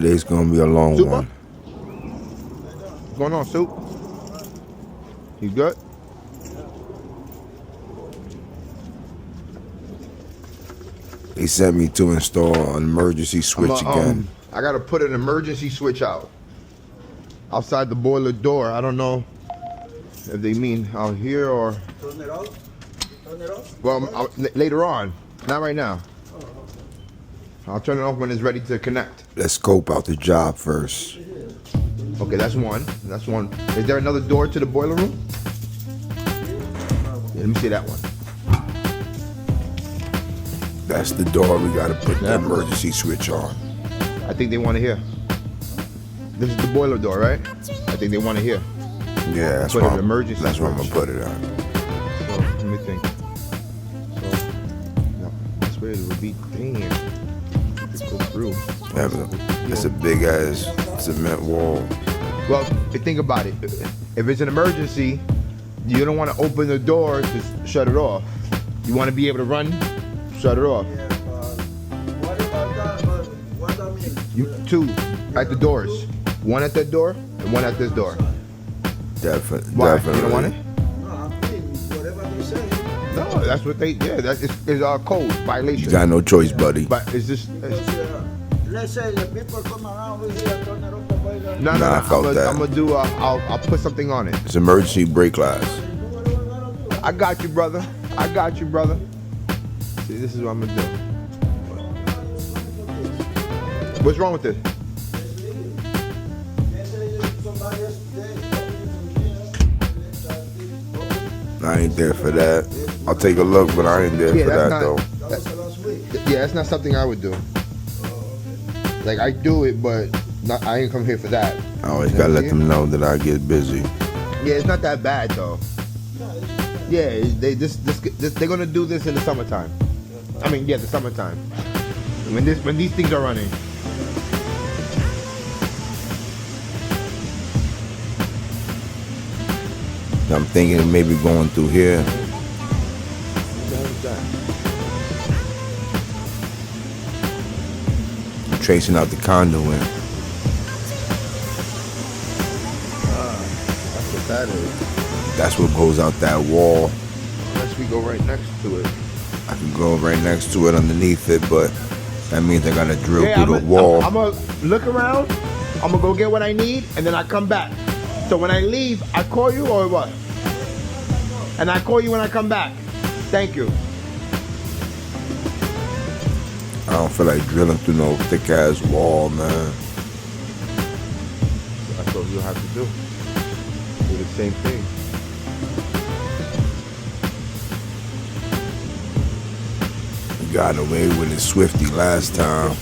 Today's gonna be a long Super? one. What's going on, Soup? You good? They sent me to install an emergency switch again. I gotta put an emergency switch outside the boiler door. I don't know if they mean out here or. Turn it off. Turn it off. Well, later on, not right now. I'll turn it off when it's ready to connect. Let's scope out the job first. Okay, that's one. That's one. Is there another door to the boiler room? Yeah, let me see that one. That's the door we gotta put the emergency switch on. I think they want to hear. This is the boiler door, right? I think they want to hear. Yeah, that's Put where an emergency that's where I'm switch. gonna put it on. So let me think. So no, this way it would be damn. Go through. Yeah, but it's a big ass cement wall. Well, think about it. If it's an emergency, you don't want to open the door to shut it off. You want to be able to run, shut it off. Yeah, what about that? What that mean? You two at the doors. One at that door and one at this door. Definitely. Why? Definitely. You don't want it? No, I'm saying whatever they say. No, that's what they. Yeah, that's it's our code violation. You got no choice, buddy. But it's just. Because let's say the people come around with here, turn it off the boiler. No, Nah, I felt that. I'm gonna do. I'll put something on it. It's emergency brake lights. I got you, brother. I got you, brother. See, this is what I'm gonna do. What's wrong with this? I ain't there for that. I'll take a look, but I ain't there Yeah, for that's that not- though. That was the last week. Yeah, that's not something I would do. Like I do it, but not, I ain't come here for that. I always gotta let them know that I get busy. Yeah, it's not that bad though. Yeah, they're gonna do this in the summertime. I mean, yeah, the summertime. When these things are running. I'm thinking maybe going through here. Tracing out the conduit. That's what that is. That's what goes out that wall. Unless we go right next to it. I can go right next to it underneath it, but that means I gotta drill Yeah, through the wall. I'm gonna look around. I'm gonna go get what I need, and then I come back. So when I leave, I call you or what? And I call you when I come back. Thank you. I don't feel like drilling through no thick ass wall, man. That's what you'll have to do. Do the same thing. We got away with it Swifty last time.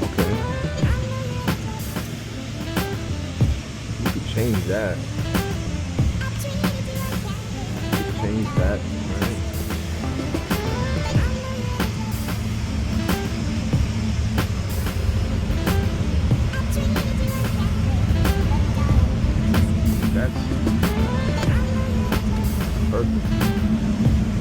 Okay. You could change that. You could change that, right? That's perfect.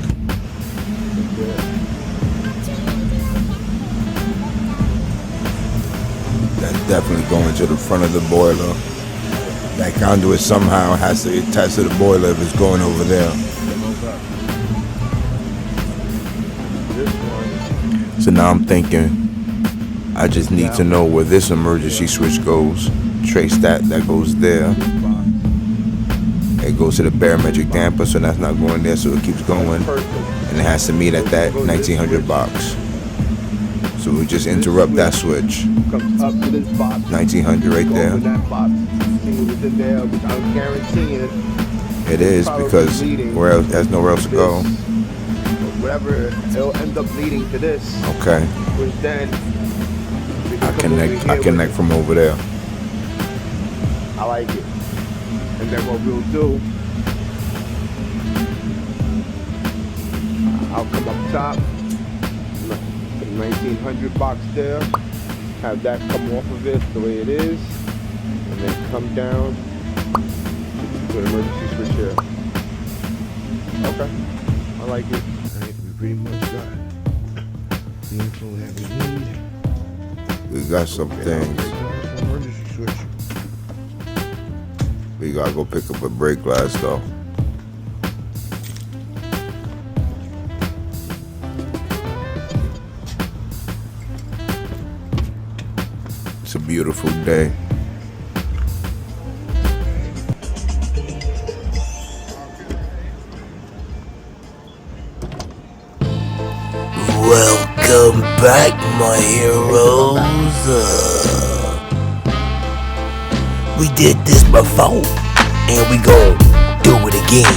That's definitely going to the front of the boiler. That conduit somehow has to attach to the boiler if it's going over there. This one. So now I'm thinking, I just need to know where this emergency switch goes. Trace that goes there. It goes to the barometric damper, so that's not going there, so it keeps going. And it has to meet at that 1900 box. So we just interrupt that switch. Comes up to this box. 1900 right there. Open that box. See what was in there, which I'm guaranteeing It is, because where else, there's nowhere else to go. whatever, it'll end up leading to this. Okay. Which then we can I come over connect here with from over there. it. I like it. And then what we'll do, I'll come up top, put the 1900 box there, have that come off of it the way it is, and then come down to an emergency switch here. Okay, I like it. I think we pretty much got it. the info that we need. We got some things. Emergency switch. We gotta go pick up a brake glass though. It's a beautiful day. Welcome back, my heroes. We did this before, and we gon' do it again.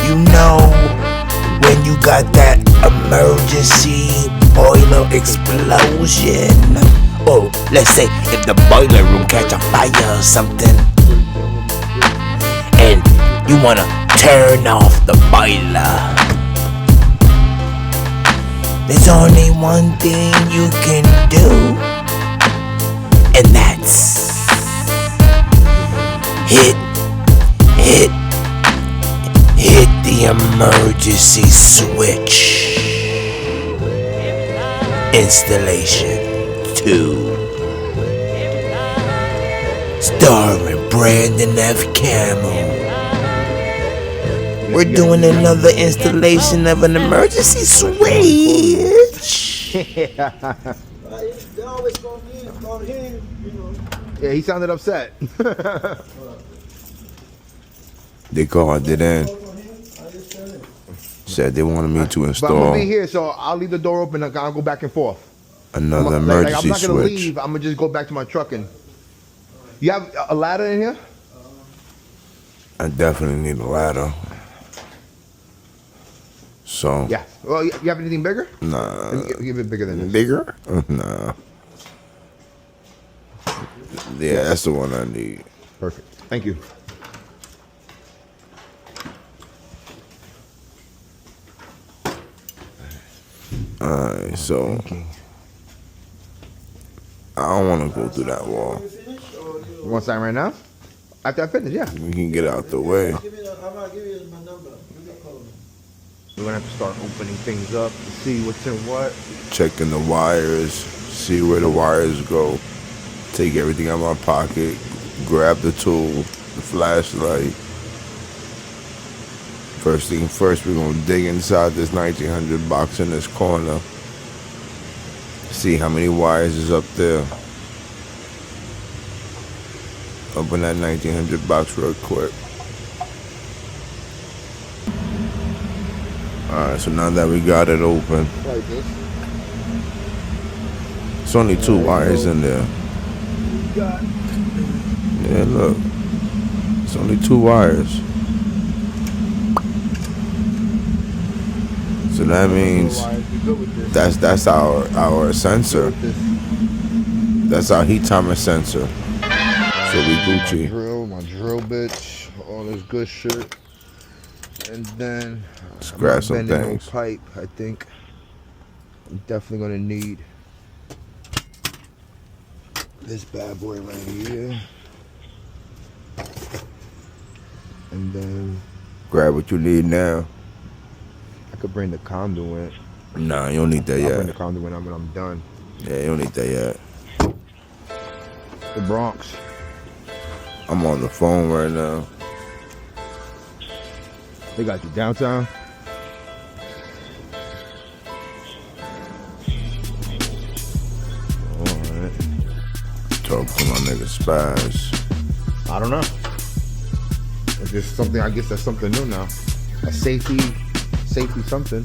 You know, when you got that emergency boiler explosion, or let's say if the boiler room catch a fire or something, and you wanna turn off the boiler. There's only one thing you can do, and that's hit the emergency switch. Installation 2. Starring Brandon F. Camel. We're doing another installation of an emergency switch. They always call him, you know. Yeah, he sounded upset. They called it in. Said they wanted me to But I'm install gonna be here, so I'll leave the door open and I'll go back and forth. another I'm emergency not gonna switch. leave. I'm gonna just go back to my truck and. You have a ladder in here? I definitely need a ladder. So, Yeah. Well, you have anything bigger? nah. Let me give it bigger than this. Bigger? Nah. Yeah, that's the one I need. Perfect. Thank you. Alright, so I don't want to go through that wall. You want sign right now? After I finish, yeah. We can get out the way. I'm gonna give you my number. You can call me. We're gonna have to start opening things up to see what's in what. Checking the wires, see where the wires go. Take everything out of my pocket, grab the tool, the flashlight. First thing first, we're gonna dig inside this 1900 box in this corner. See how many wires is up there. Open that 1900 box real quick. Alright, so now that we got it open, Like this. it's only 2 wires in there. Yeah, look. It's only 2 wires. So that means that's our sensor. That's our heat timer sensor. So we Gucci. My drill bits, all this good shit. And then Let's grab some bending no things. pipe, I think. I'm definitely gonna need this bad boy right here. And then Grab what you need now. I could bring the conduit. Nah, you don't need that I'll bring the yet. conduit when I'm done. Yeah, you don't need that yet. The Bronx. I'm on the phone right now. They got you downtown. Alright. Talk to my nigga Spaz. I don't know. If there's something, I guess that's something new now. A safety something.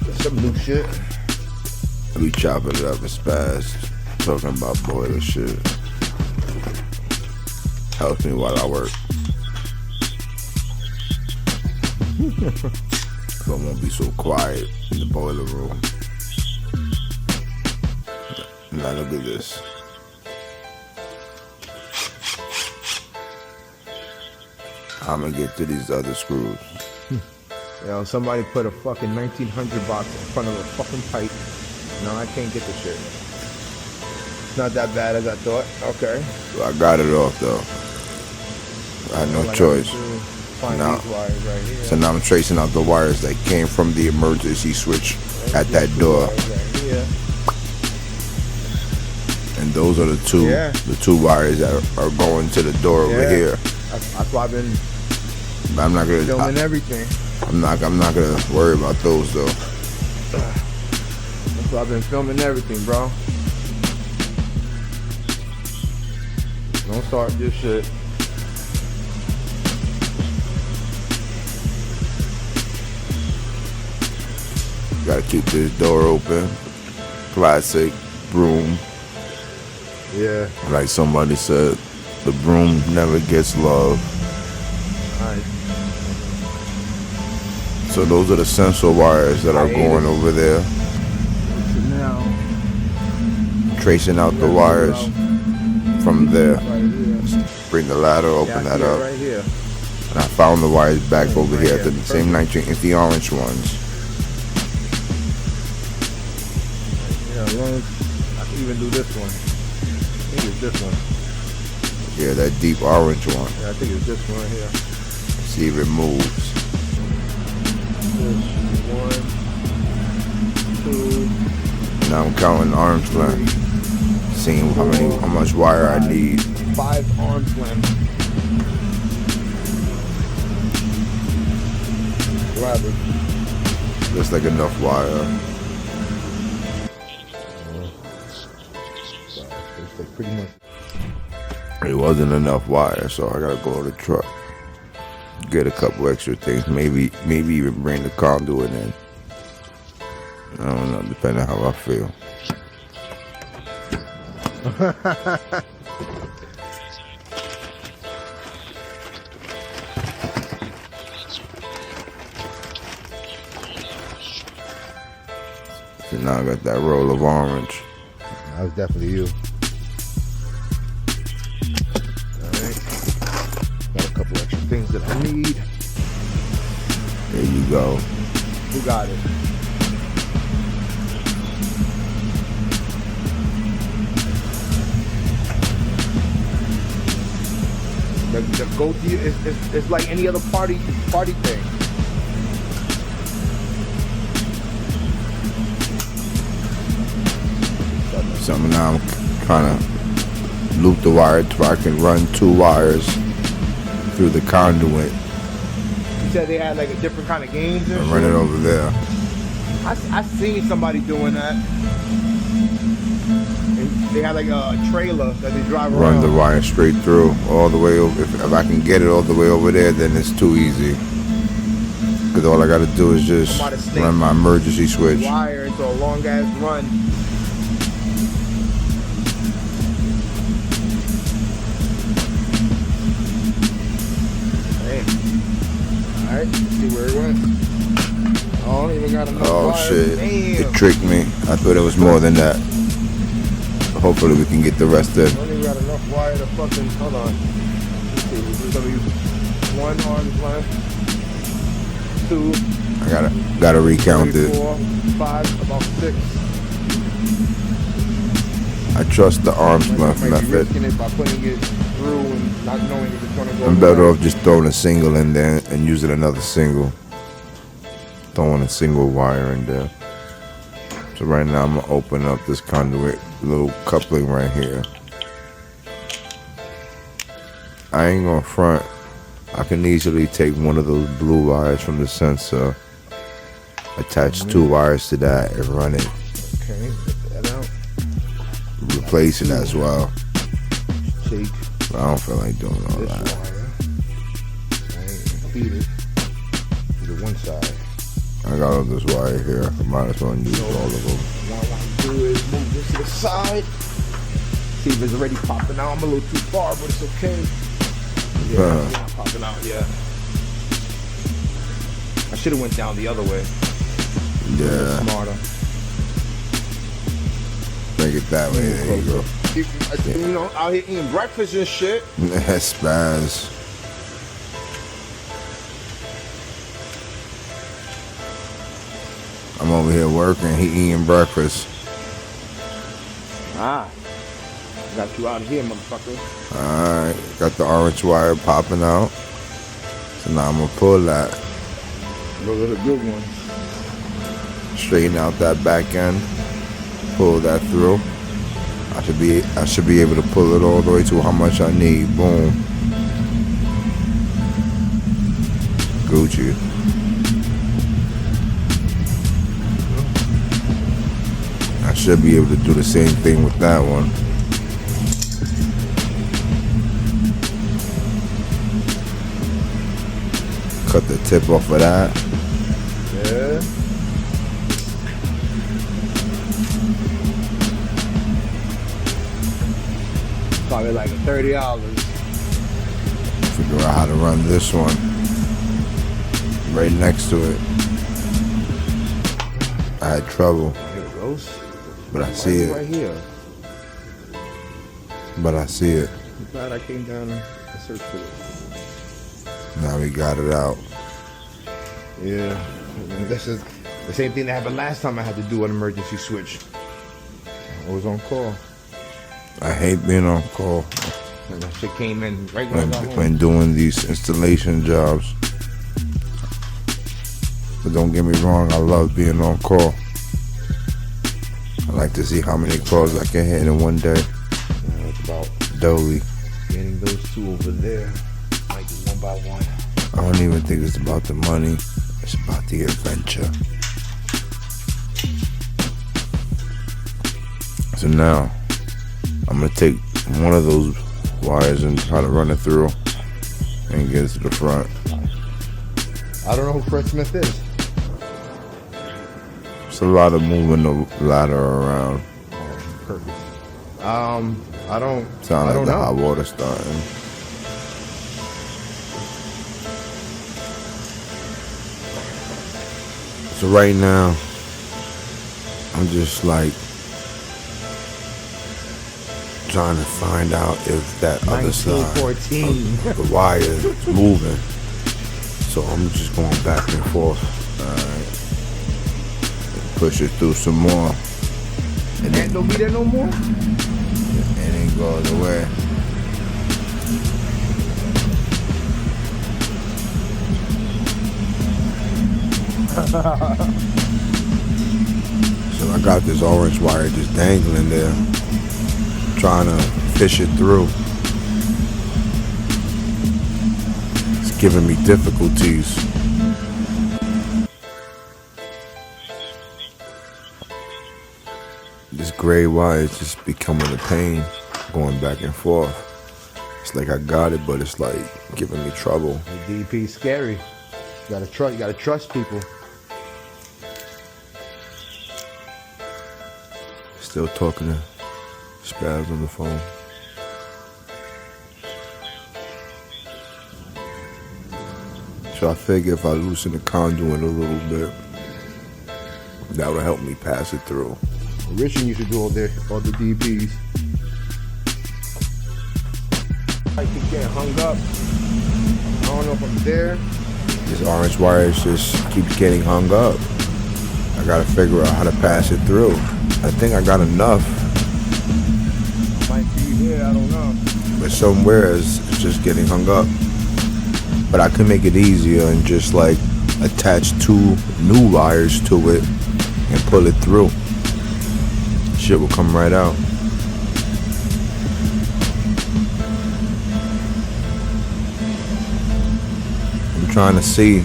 That's some new shit. I be chopping it up with Spaz. Talking about boiler shit. Helps me while I work. So I won't be so quiet in the boiler room. Now look at this. I'm gonna get to these other screws. Yo, somebody put a fucking 1900 box in front of a fucking pipe. No, I can't get the shit. It's not that bad as I thought. Okay. So I got it off though. I had All no I choice. gotta do find Now- these wires right here. So now I'm tracing out the wires that came from the emergency switch at that door. Wires right here. And those are the Yeah. two wires that are going to the door over Yeah. here. That's why I've been But I'm not filming gonna. everything. I'm not gonna worry about those though. That's why I've been filming everything, bro. Don't start this shit. Gotta keep this door open. Classic broom. Yeah. Like somebody said, the broom never gets love. Alright. So those are the sensor wires that are going over there. So now, Tracing out the wires from there. right here. Bring the ladder, open Yeah, I that see it up. right here. And I found the wires back over Right here. here. The same 19, it's the orange ones. Yeah, as long as I can even do this one. I think it's this one. Yeah, that deep orange one. Yeah, I think it's this one right here. See if it moves. This one, two, Now I'm counting arm's length. Seeing how much wire I need. 5 arms length. Grab it. Just like enough wire. It's like pretty much. It wasn't enough wire, so I gotta go to the truck. Get a couple extra things. Maybe even bring the conduit in. I don't know, depending on how I feel. So now I got that roll of orange. That was definitely you. Alright. Got a couple extra things that I need. There you go. Who got it? The goatee is like any other party thing. So now I'm trying to loop the wire to where I can run 2 wires through the conduit You said they had like a different kind of games and and run it shit? over there. I seen somebody doing that. And they had like a trailer that they drive around. Run the wire straight through all the way over. If I can get it all the way over there, then it's too easy. Because all I got to do is just Somebody stick run my emergency switch. wire into a long ass run. Damn. Alright, see where it went. Oh, I don't even got enough Oh wire. shit, Damn. it tricked me. I thought it was more than that. Hopefully we can get the rest in. I don't even got enough wire to fucking. Hold on. Let's see, this is gonna be 1 arm's length. 2, I gotta recount 3, it. 4, 5, about 6. I trust the arm's length Might be method. risking it by putting it through and not knowing if it's gonna go. I'm better right. off just throwing a single in there and using another single. Throwing a single wire in there. So right now I'm gonna open up this conduit, little coupling right here. I ain't gonna front. I can easily take one of those blue wires from the sensor, attach 2 wires to that and run it. Okay, get that out. Replace it as well. Take But I don't feel like doing all this that. wire. Right, and feed it to the one side. I got all this wire here. I might as well use all of them. What I want to do is move this to the side. See if it's already popping out. I'm a little too far, but it's okay. Yeah, it's not popping out yet. I should have went down the other way. Yeah, Smarter. make it that way. There you go. You know, out here eating breakfast and shit. That's spaz. I'm over here working. He eating breakfast. Ah. Got you out of here, motherfucker. Alright, got the orange wire popping out. So now I'm gonna pull that, Those are the good ones. straighten out that back end, pull that through. I should be able to pull it all the way to how much I need. Boom. Gucci. I should be able to do the same thing with that one. Cut the tip off of that. Yeah. Probably like $30. Figure out how to run this one. Right next to it. I had trouble, Here it goes. but I see it. Right here. But I see it. I'm glad I came down and searched for it. Now we got it out. Yeah. This is the same thing that happened last time I had to do an emergency switch. I was on call. I hate being on call And that shit came in right when I got home. when doing these installation jobs. But don't get me wrong, I love being on call. I like to see how many calls I can hit in one day. It's about Dolly. getting those two over there, like one by one. I don't even think it's about the money. It's about the adventure. So now, I'm gonna take one of those wires and try to run it through and get it to the front. I don't know who Fred Smith is. It's a lot of moving the ladder around. Perfect. I don't Sound I like don't the know. hot water starting. So right now, I'm just like trying to find out if that other side 1914. of the wire is moving. So I'm just going back and forth. Alright. Push it through some more. And that don't be there no more? It ain't go the way. So I got this orange wire just dangling there, trying to fish it through. It's giving me difficulties. This gray wire is just becoming a pain, going back and forth. It's like I got it, but it's like giving me trouble. The DP's scary. You gotta trust people. Still talking to Spaz on the phone. So I figure if I loosen the conduit a little bit, that would help me pass it through. Richard used to do all the DPs. I keep getting hung up. I don't know if I'm there. This orange wire just keeps getting hung up. I gotta figure out how to pass it through. I think I got enough, Might be here, I don't know. but somewhere it's just getting hung up. But I can make it easier and just like attach two new wires to it and pull it through. Shit will come right out. I'm trying to see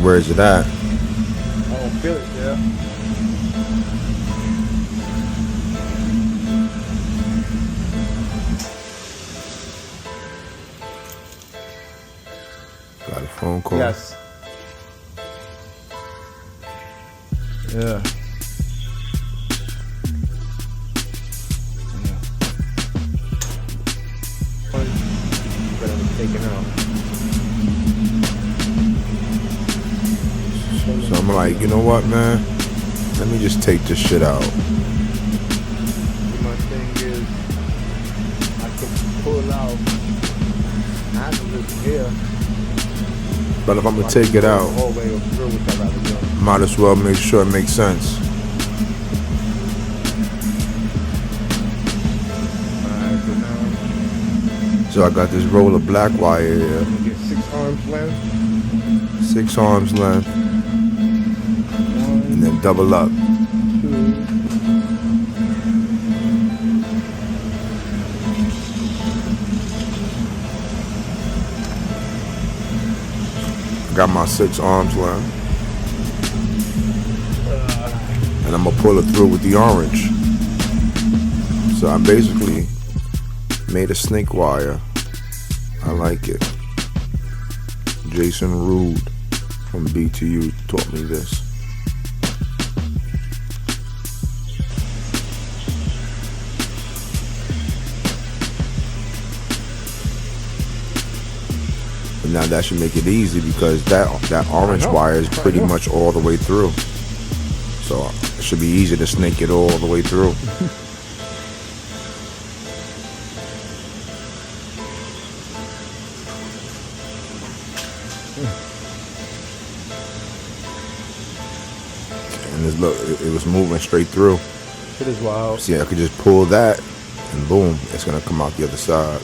where is it at. I don't feel it there. Got a phone call. Yes. Yeah. Better than taking out. So I'm like, you know what, man? Let me just take this shit out. My thing is, I could pull out handles here. But if I'm gonna take it out, All the way up through, which I'd rather do. might as well make sure it makes sense. Alright, so now So I got this roll of black wire here, Get 6 arms length. 6 arms length, 1, and then double up. 2. Got my 6 arms length, and I'm gonna pull it through with the orange. So I basically made a snake wire. I like it. Jason Rude from BTU taught me this. But now that should make it easy because that orange wire is pretty much all the way through. So it should be easy to snake it all the way through. And this, look, it was moving straight through. Shit is wild. See, I could just pull that, and boom, it's gonna come out the other side.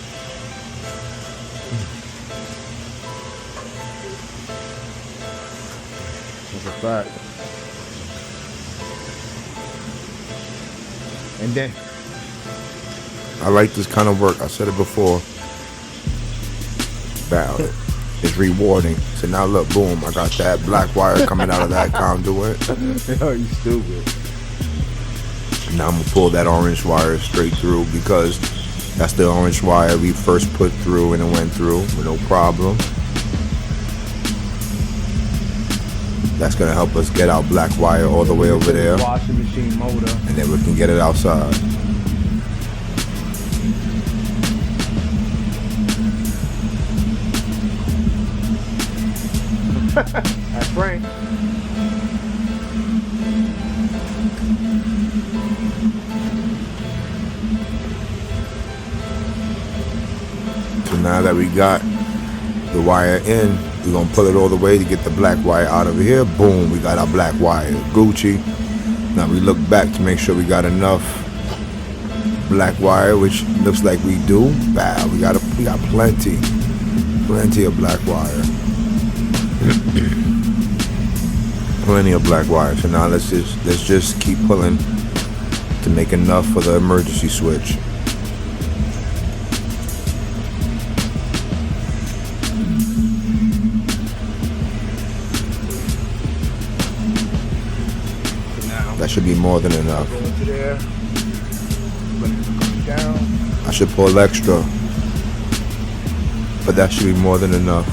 That's a fact. And then I like this kind of work. I said it before. It's rewarding. So now look, boom, I got that black wire coming out of that conduit. yo, you stupid. Now I'm gonna pull that orange wire straight through because that's the orange wire we first put through and it went through with no problem. That's gonna help us get our black wire all the way over there, Washing machine motor. and then we can get it outside. That's Frank. So now that we got the wire in, we're gonna pull it all the way to get the black wire out of here. Boom, we got our black wire. Gucci. Now we look back to make sure we got enough black wire, which looks like we do. Wow, we got plenty of black wire. Plenty of black wire. So now let's just keep pulling to make enough for the emergency switch. That should be more than enough. Go into there. Let it come down. I should pull extra, but that should be more than enough.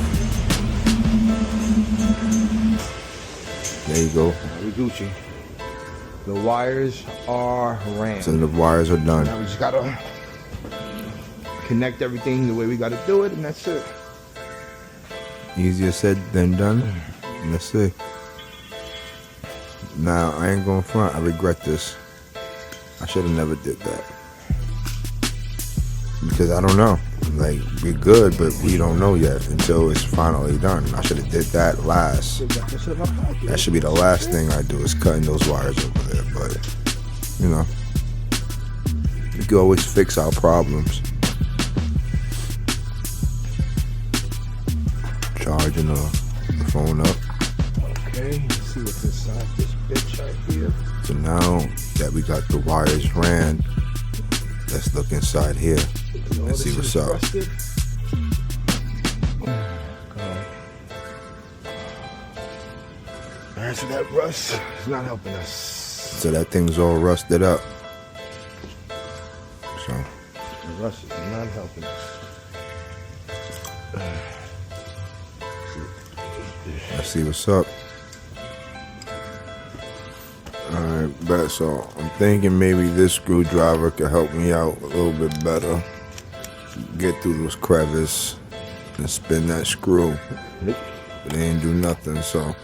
There you go. We Gucci. The wires are ran. So the wires are done. Now we just gotta connect everything the way we gotta do it, and that's it. Easier said than done. Let's see. Now I ain't going front. I regret this. I should have never did that because I don't know. Like, we're good, but we don't know yet until it's finally done. I should have did that last. That should be the last thing I do is cutting those wires over there. But you know, we can always fix our problems. Charging the phone up. Okay, let's see what's inside this bitch right here. So now that we got the wires ran, let's look inside here and see what's up. Alright, so that rust is not helping us. So that thing's all rusted up. So The rust is not helping us. let's see what's up. Alright, but so I'm thinking maybe this screwdriver could help me out a little bit better. Get through those crevices and spin that screw. But it ain't do nothing, so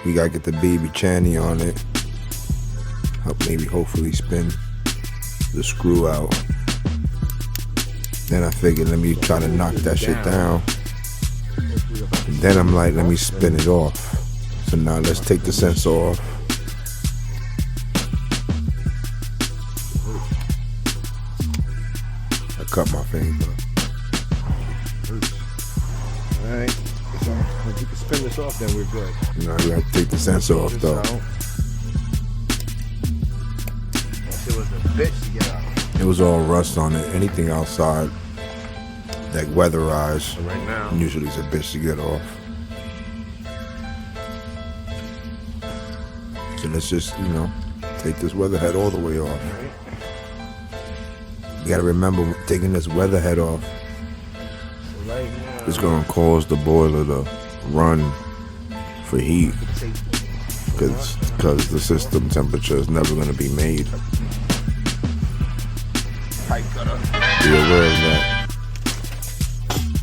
we gotta get the baby Channy on it. Hopefully spin the screw out. Then I figured let me try to knock that shit down. And then I'm like, let me spin it off. So now let's take the sensor off. I cut my finger. Alright, so if you can spin this off, then we're good. You know, you gotta take the sensor off though. It was a bitch to get out. It was all rust on it. Anything outside, like weatherized, So right now, usually it's a bitch to get off. So let's just, you know, take this weather head all the way off. You gotta remember, taking this weather head off, right now, it's gonna cause the boiler to run for heat, because the system temperature is never gonna be made. pipe cutter. Be aware of that.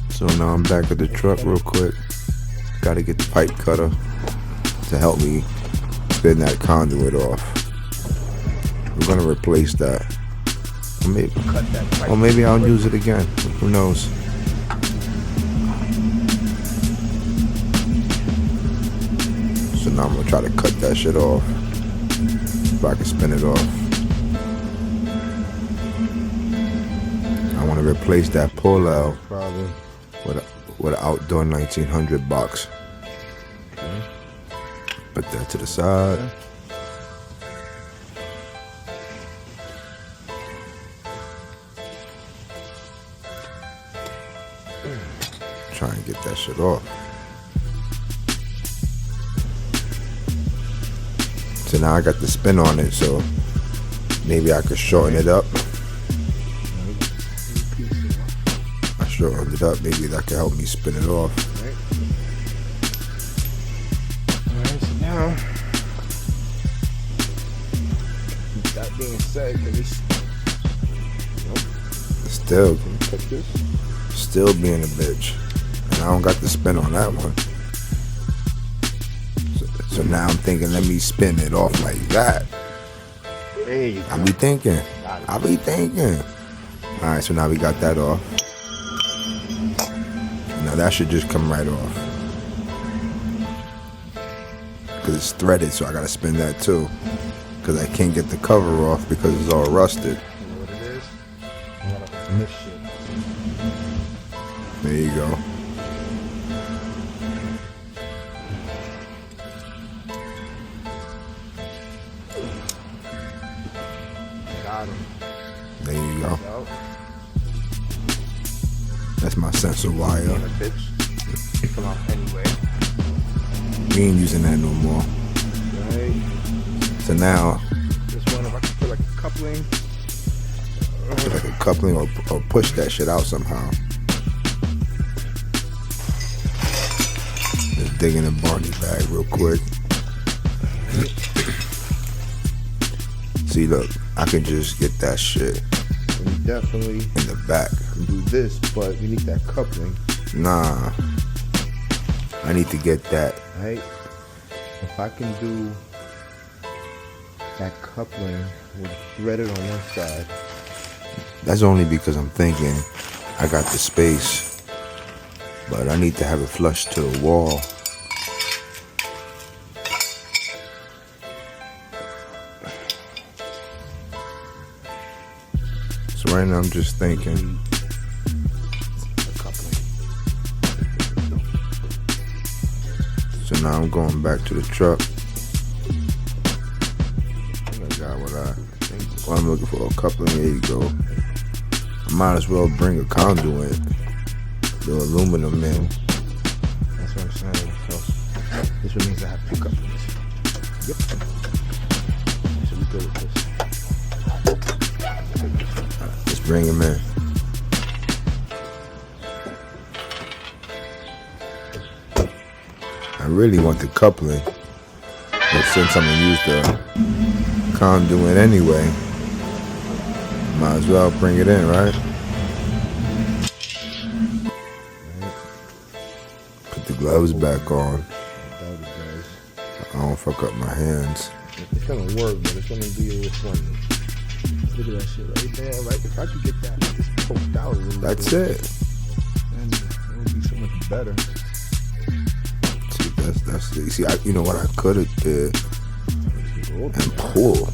So now I'm back at the truck real quick. Gotta get the pipe cutter to help me spin that conduit off. We're gonna replace that. Or maybe I'll use it again. Who knows? So now I'm gonna try to cut that shit off. If I can spin it off. I want to replace that pull-out with an outdoor 1900 box. Okay. Put that to the side. Try and get that shit off. So now I got the spin on it, so maybe I could shorten it up. I shortened it up, maybe that could help me spin it off. Alright, so now, that being said, can we Still being a bitch. And I don't got the spin on that one. So now I'm thinking, let me spin it off like that. There you go. I be thinking. Alright, so now we got that off. Now that should just come right off. Because it's threaded, so I gotta spin that too. Because I can't get the cover off because it's all rusted. You know what it is? I gotta miss shit. There you go. Got him. There you go. Out. That's my sensor wire. Being a bitch. Come out anyway. We ain't using that no more. Right. So now, This one, if I can put like a coupling. like a coupling or push that shit out somehow. Just dig in the Barney bag real quick. See, look, I can just get that shit We definitely in the back. can do this, but we need that coupling. Nah, I need to get that. Right? If I can do that coupling with threaded on one side. That's only because I'm thinking I got the space, but I need to have it flush to the wall. So right now I'm just thinking, so now I'm going back to the truck. I got what I'm looking for, a coupling. There you go. I might as well bring a conduit, the aluminum in. That's what I'm saying. So this one means I have two couplings. Yep. So we go with this. Let's bring him in. I really want the coupling, but since I'm gonna use the conduit anyway, might as well bring it in, right? Put the gloves back on. I don't fuck up my hands. It's gonna work, but it's gonna be a little funny. Look at that shit right there, right? If I could get that just poked out a little That's bit, it. then it would be so much better. See, that's the, see, you know what I could have did and pull.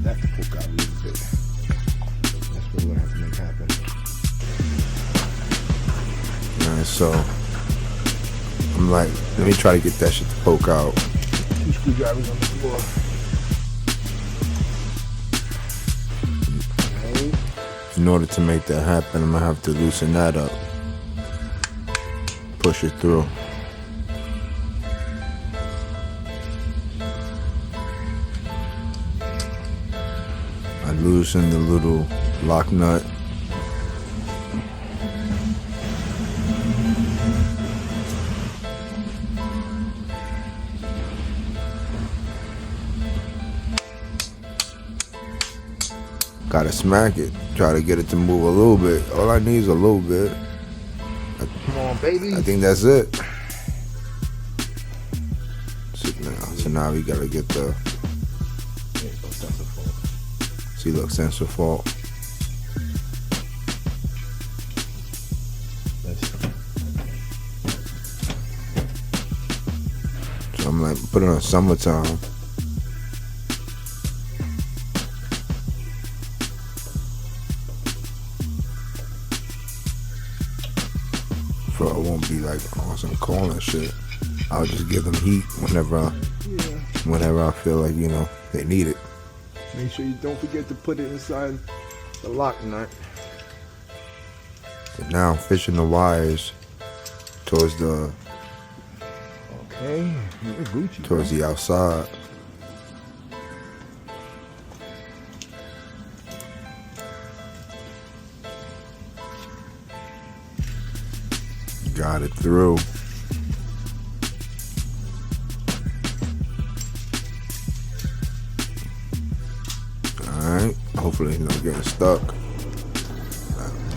That to poke out a little bit. That's what we're gonna have to make happen. So I'm like, let me try to get that shit to poke out. 2 screwdrivers on the floor. In order to make that happen, I'm gonna have to loosen that up. Push it through. I loosen the little lock nut. Gotta smack it. Try to get it to move a little bit. All I need is a little bit. Come on, baby. I think that's it. So now we gotta get the. See, look, sensor fault. So I'm like, put it on summertime. So I won't be like on some corner shit. I'll just give them heat whenever I feel like, you know, they need it. Make sure you don't forget to put it inside the lock nut. And now I'm fishing the wires towards the Gucci, towards the outside. Got it through. Alright, hopefully he's not getting stuck.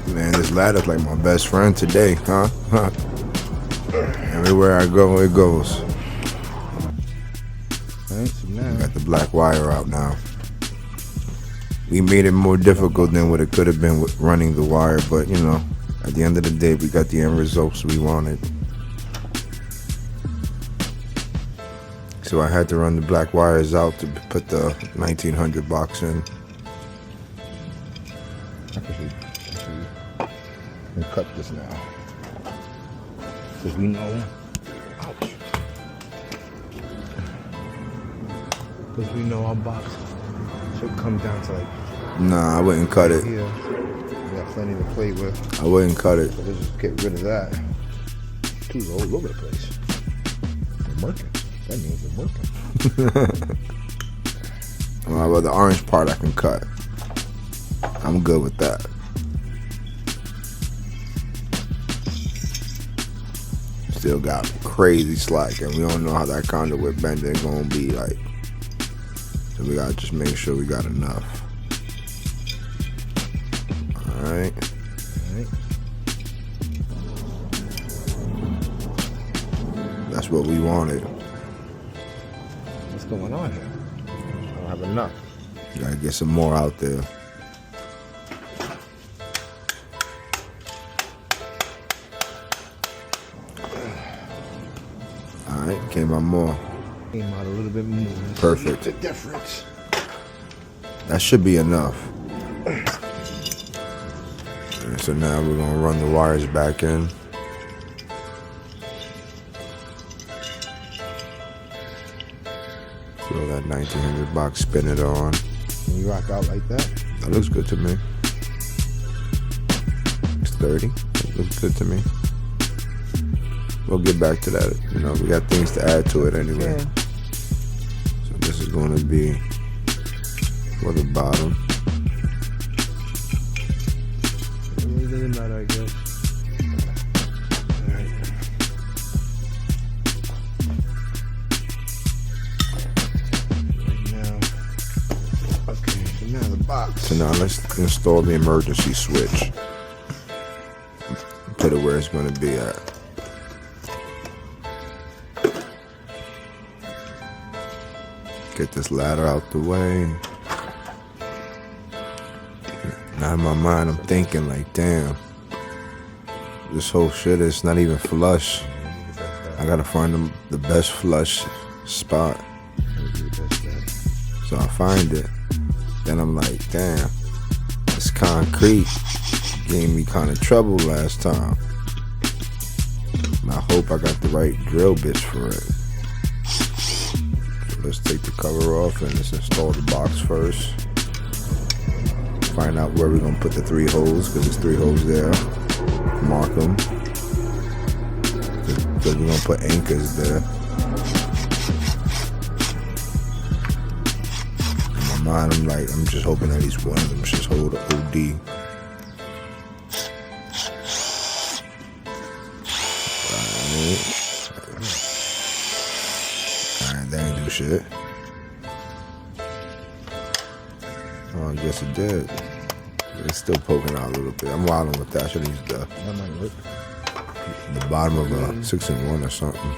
Man, this ladder's like my best friend today, huh? Everywhere I go, it goes. Alright, so now Got the black wire out now. We made it more difficult than what it could have been with running the wire, but you know, at the end of the day, we got the end results we wanted. So I had to run the black wires out to put the 1900 box in. we cut this now. Because we know, ouch. Because we know our box should come down to like Nah, I wouldn't cut it. here. We got plenty to play with. I wouldn't cut it. So let's just get rid of that. Two's all over the place. We're working. That means we're working. Well, the orange part I can cut. I'm good with that. Still got crazy slack, and we don't know how that conduit bending gonna be like. So we gotta just make sure we got enough. All right. That's what we wanted. What's going on here? I don't have enough. Gotta get some more out there. Alright, came out more. Came out a little bit more. Perfect. The difference. That should be enough. And so now we're gonna run the wires back in. Throw that 1900 box, spin it on. Can you rock out like that? That looks good to me. It's 30. That looks good to me. We'll get back to that. You know, we got things to add to it anyway. Yeah. So this is going to be for the bottom. It really doesn't matter, I guess. Alright. Right now. Okay, so now the box. So now let's install the emergency switch. Put it where it's going to be at. Get this ladder out the way. Now in my mind, I'm thinking like, damn, this whole shit is not even flush. I gotta find the best flush spot. So I find it. Then I'm like, damn, this concrete gave me kind of trouble last time. I hope I got the right drill bits for it. So let's take the cover off and let's install the box first. Find out where we're gonna put the 3 holes, because there's 3 holes there. Mark them. Because we're gonna put anchors there. In my mind, I'm just hoping at least one of them should hold a OD. Alright, that ain't do shit. Oh, I guess it did. It's still poking out a little bit. I'm wilding with that. I should use the bottom of a 6-in-1 or something.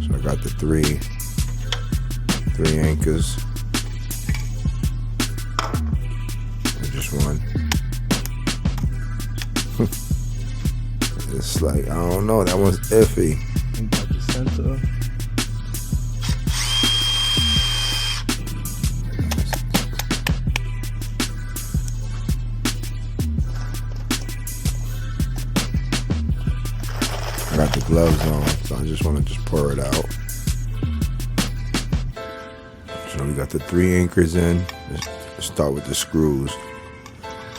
So I got the three anchors. And just one. It's like, I don't know, that one's iffy. And got the center. I got the gloves on, so I just want to pour it out. So we got the 3 anchors in. Let's start with the screws.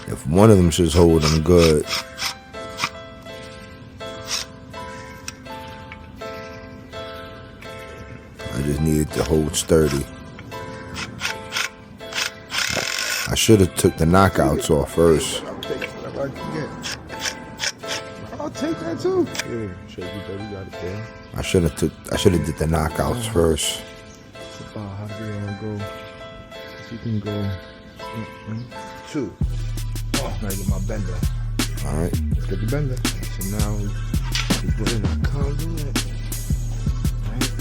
If one of them should hold, I'm good. I just needed to hold sturdy. I should have took the knockouts off first. I'll take whatever I can get. I'll take that too. Yeah, show you that you got it there. I should have did the knockouts first. It's about how do you want to go? If you can go 2. Oh, now I get my bender. All right. Let's get the bender. So now we put in our conduit. Right.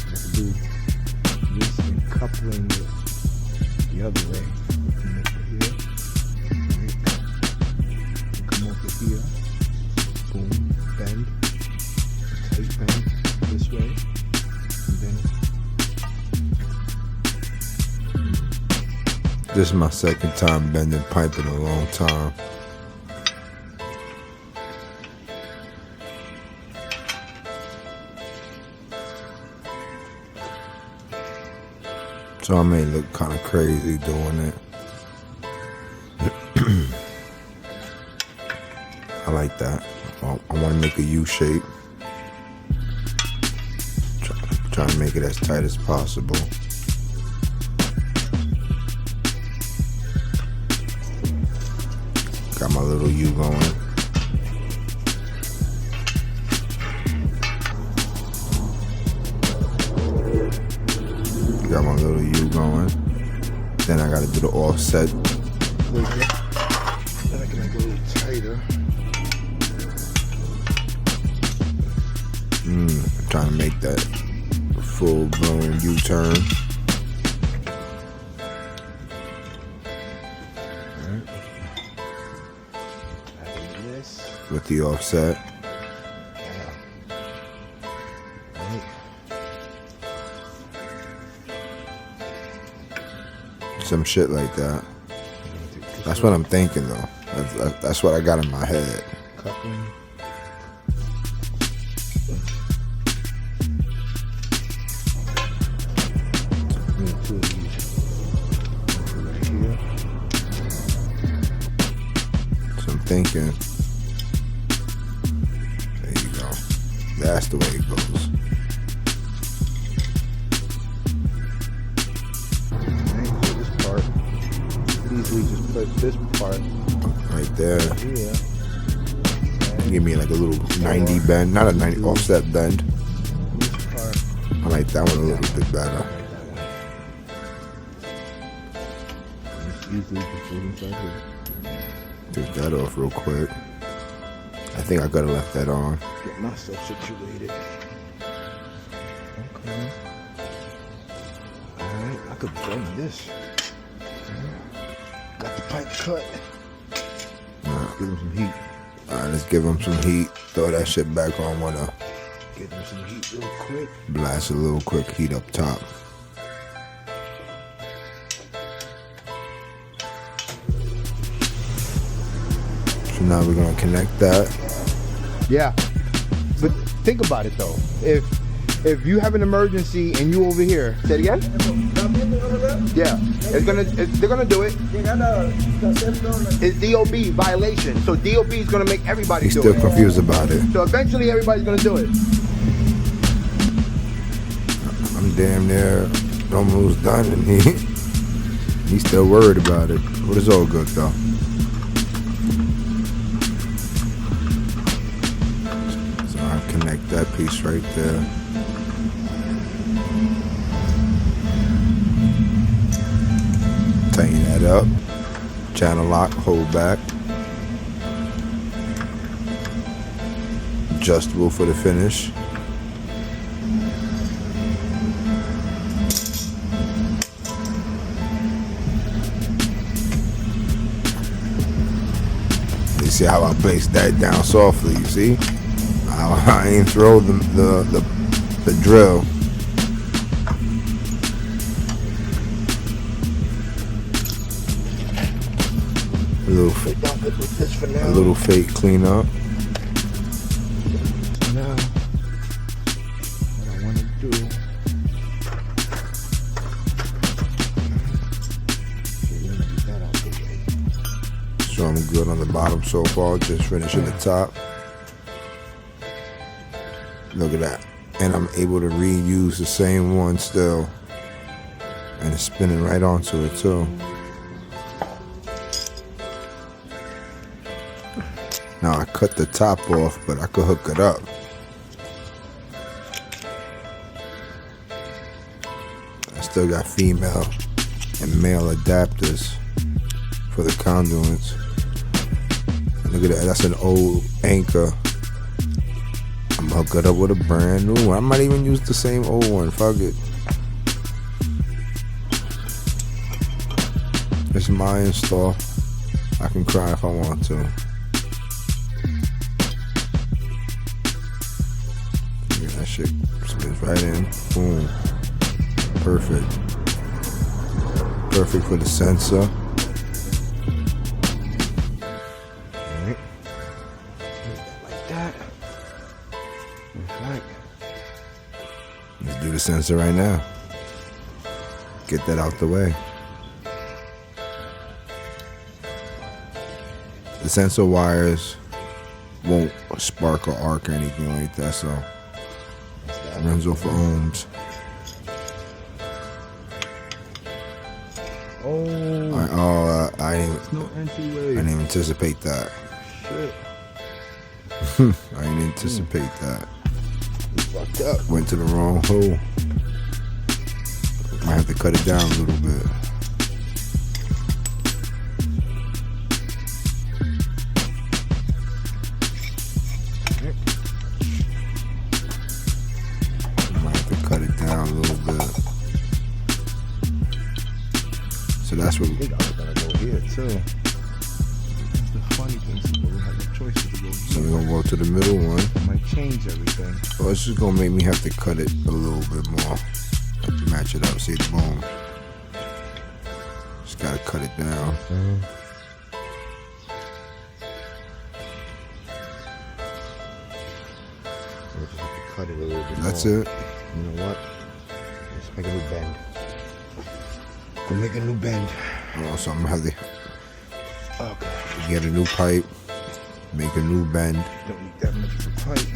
Let's do this and coupling it the other way. Come over here. Right. Come over here. Boom. Bend. Tight bend this way. And then This is my second time bending pipe in a long time. So I may look kind of crazy doing it. I like that. I want to make a U shape. Try to make it as tight as possible. Got my little U going. Got my little U going. Then I gotta do the offset. then I can make it a little tighter. I'm trying to make that full blown U-turn. With the offset. Some shit like that. That's what I'm thinking though. That's what I got in my head. Coupling. Two of these. Right here. So I'm thinking. There you go. That's the way it goes. Easily just put this part Right there. here. Give me like a little 90 bend. Not a 90 offset bend. This part. I like that one a little bit better. Just easily just put inside here. Take that off real quick. I think I could have left that on. Get myself situated. Okay. Alright, I could bend this. Got the pipe cut. Let's give him some heat. Alright, let's give him some heat. Throw that shit back on. Wanna Give him some heat real quick. blast a little quick heat up top. Now we're gonna connect that. Yeah, but think about it though. If you have an emergency and you over here, say it again. Yeah, they're gonna do it. It's DOB violation, so DOB is gonna make everybody He's do still it. confused about it. So eventually everybody's gonna do it. I'm damn near almost done, and he's still worried about it. But it's all good though. So I connect that piece right there. Tighten that up. Channel lock, hold back. Adjustable for the finish. You see how I placed that down softly, you see? How I ain't throw the drill. A little fake cleanup. Now, what I want to do. So I'm good on the bottom so far, just finishing the top. Look at that. And I'm able to reuse the same one still. And it's spinning right onto it too. Now I cut the top off, but I could hook it up. I still got female and male adapters for the conduits. Look at that, that's an old Anchor. I'm gonna hook it up with a brand new one. I might even use the same old one, fuck it. It's my install. I can cry if I want to. Yeah, that shit spins right in. Boom. Perfect. Perfect for the sensor. Let's do the sensor right now. Get that out the way. The sensor wires won't spark or arc or anything like that, so it runs off of ohms. I didn't anticipate that. Shit. I didn't anticipate that. Fucked up. Went to the wrong hole. Might have to cut it down a little bit. Might have to cut it down a little bit. So that's what I think I was gonna go here too. That's the funny thing, so we have no choice to go here. So we're gonna go to the middle one. Might change everything. Well, it's just gonna make me have to cut it a little bit more. Have to match it up, see the bone. Just gotta cut it down. We'll just have to cut it a little bit That's more. it. You know what? Let's make a new bend. We'll make a new bend. Oh, so I'm gonna have to Okay. get a new pipe, make a new bend. Don't need that much of a pipe.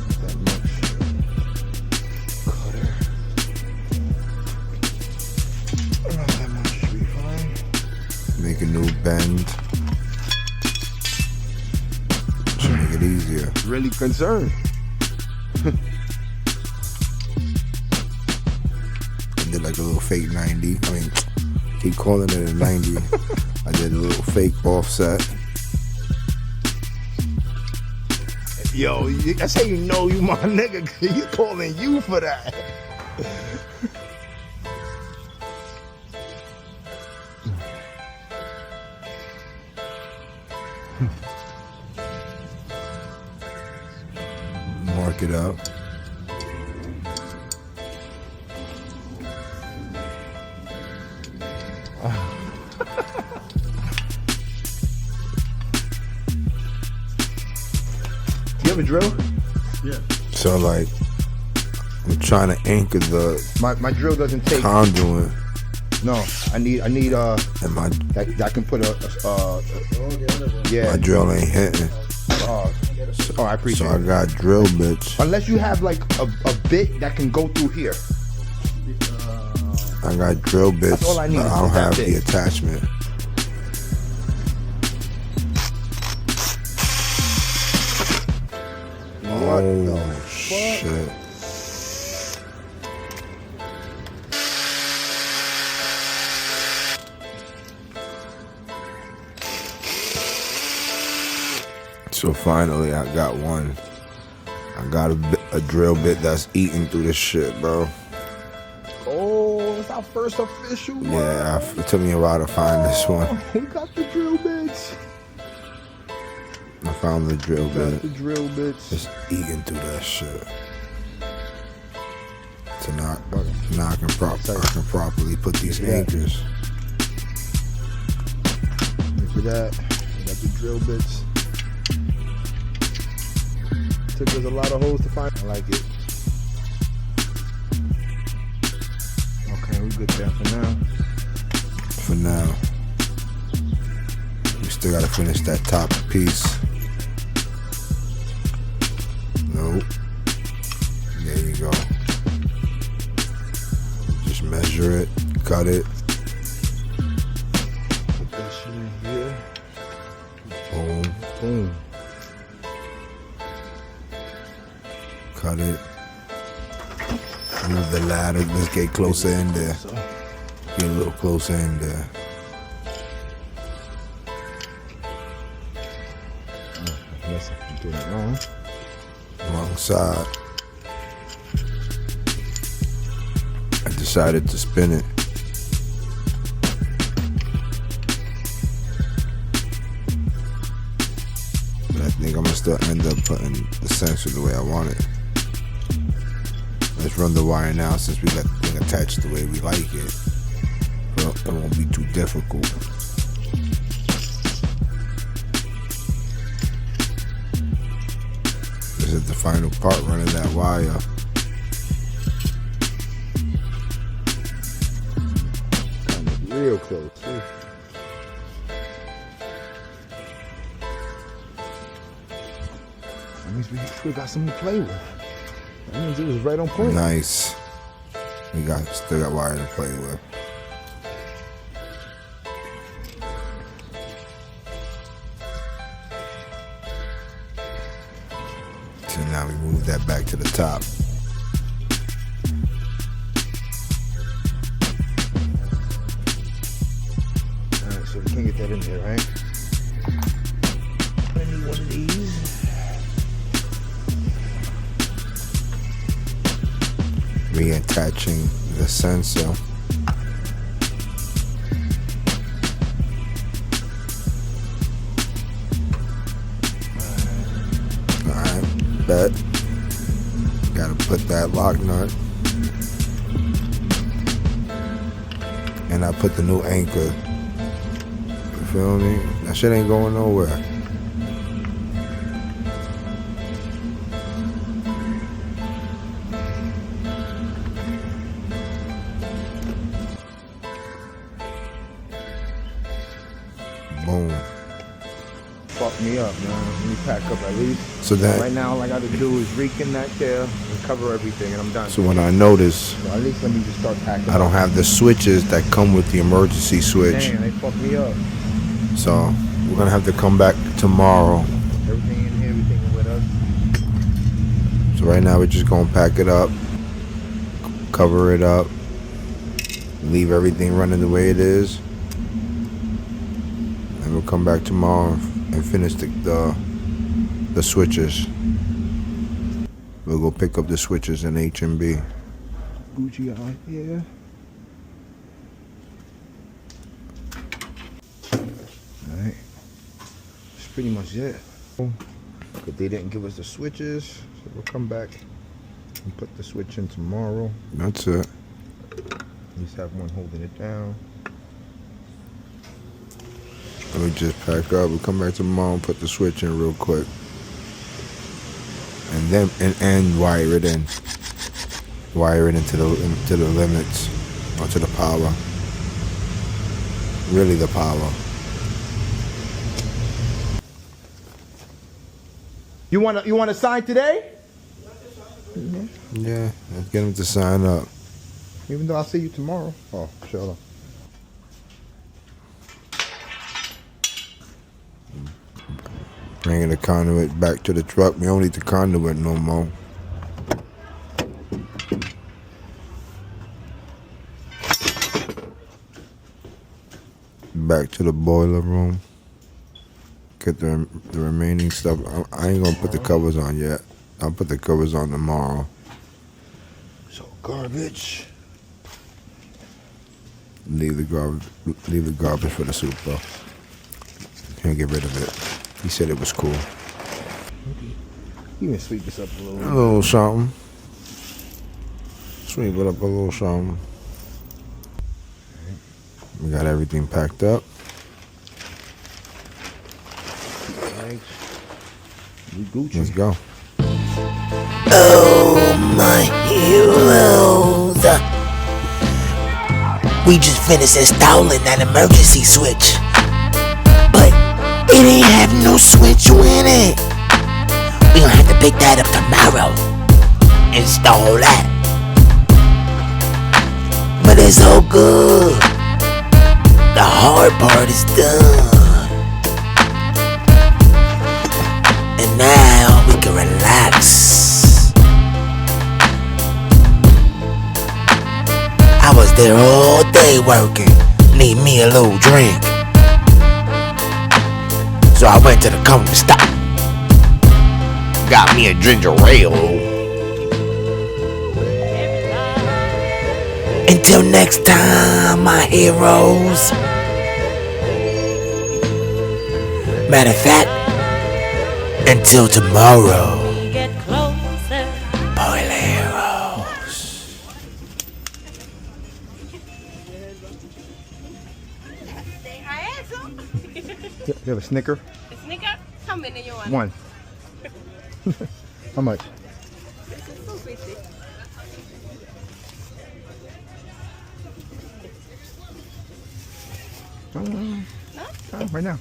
Not that much. Cutter. Not that much should be fine. Make a new bend. Should make it easier. Really concerned. I did like a little fake 90. I mean, keep calling it a 90. I did a little fake offset. Yo, that's how you know you my nigga. He's calling you for that. Mark it up. a drill? Yeah. So like, I'm trying to anchor the My drill doesn't take. conduit, No, I need and my that can put Oh, the other one. yeah. drill ain't hitting. Oh, I appreciate So I it. got drill bits. Unless you have like a bit that can go through here. I got drill bits, That's all I need but is I don't that have bit. the attachment. What the Oh fuck? shit! So finally, I got one. I got a drill bit that's eating through this shit, bro. Oh, it's our first official one. Yeah, it took me a while to find this one. Oh, we got the drill bits. I found the drill Got the bit. drill bits. Just eating through that shit. So now I can properly put these anchors. Look at that. We got the drill bits. Took us a lot of holes to find. I like it. Okay, we good there for now. For now, we still gotta finish that top piece. Nope. There you go. Just measure it, cut it. Put that shit in here. Boom. Boom. Cut it. Move the ladder. Let's get closer in there. Get a little closer in there. Yes, I'm doing it wrong. Wrong side. I decided to spin it. But I think I'm gonna still end up putting the sensor the way I want it. Let's run the wire now since we got the thing attached the way we like it. Well, it won't be too difficult. This is the final part, running that wire. Kind of real close. That means we still got something to play with. That means it was right on point. Nice. We still got wire to play with. So now we move that back to the top. Alright, so we can't get that in there, right? I need one of these. Reattaching the sensor. Alright, bet. Gotta put that lock nut. And I put the new anchor. You feel me? That shit ain't going nowhere. Boom. Fuck me up, man. Let me pack up at least. So that, Right now, all I gotta do is recon that there and cover everything, and I'm done. so when I notice So at least let me just start packing. I don't have the switches that come with the emergency switch, Damn, they fucked me up. so we're gonna have to come back tomorrow. Everything in here, everything with us. So right now we're just gonna pack it up, cover it up, leave everything running the way it is, and we'll come back tomorrow and finish the switches. We'll go pick up the switches in HMB. Gucci out here. Alright. That's pretty much it. But they didn't give us the switches, so we'll come back and put the switch in tomorrow. That's it. At least have one holding it down. We just pack up. We'll come back tomorrow and put the switch in real quick. then and wire it in. Wire it into the limits, or to the power. Really the power. You want to sign today? Yeah, let's get him to sign up. Even though I'll see you tomorrow. Oh, shut up. Bringing the conduit back to the truck. We don't need the conduit no more. Back to the boiler room. Get the remaining stuff. I ain't gonna put the covers on yet. I'll put the covers on tomorrow. So garbage. Leave the garbage for the super. Can't get rid of it. He said it was cool. You can sweep this up a little. A little something. Sweep it up a little something. We got everything packed up. Thanks. We Gucci. Let's go. Oh, my heroes. We just finished installing that emergency switch. But it ain't have no switch in it. We gonna have to pick that up tomorrow. Install that. But it's all good. The hard part is done. And now we can relax. I was there all day working. Need me a little drink. So I went to the corner stop. Got me a ginger ale. Until next time, my heroes. Matter of fact, until tomorrow. Boiler heroes. You have a Snicker? A Snicker? How many you want? One. How much? This is 250. Right now.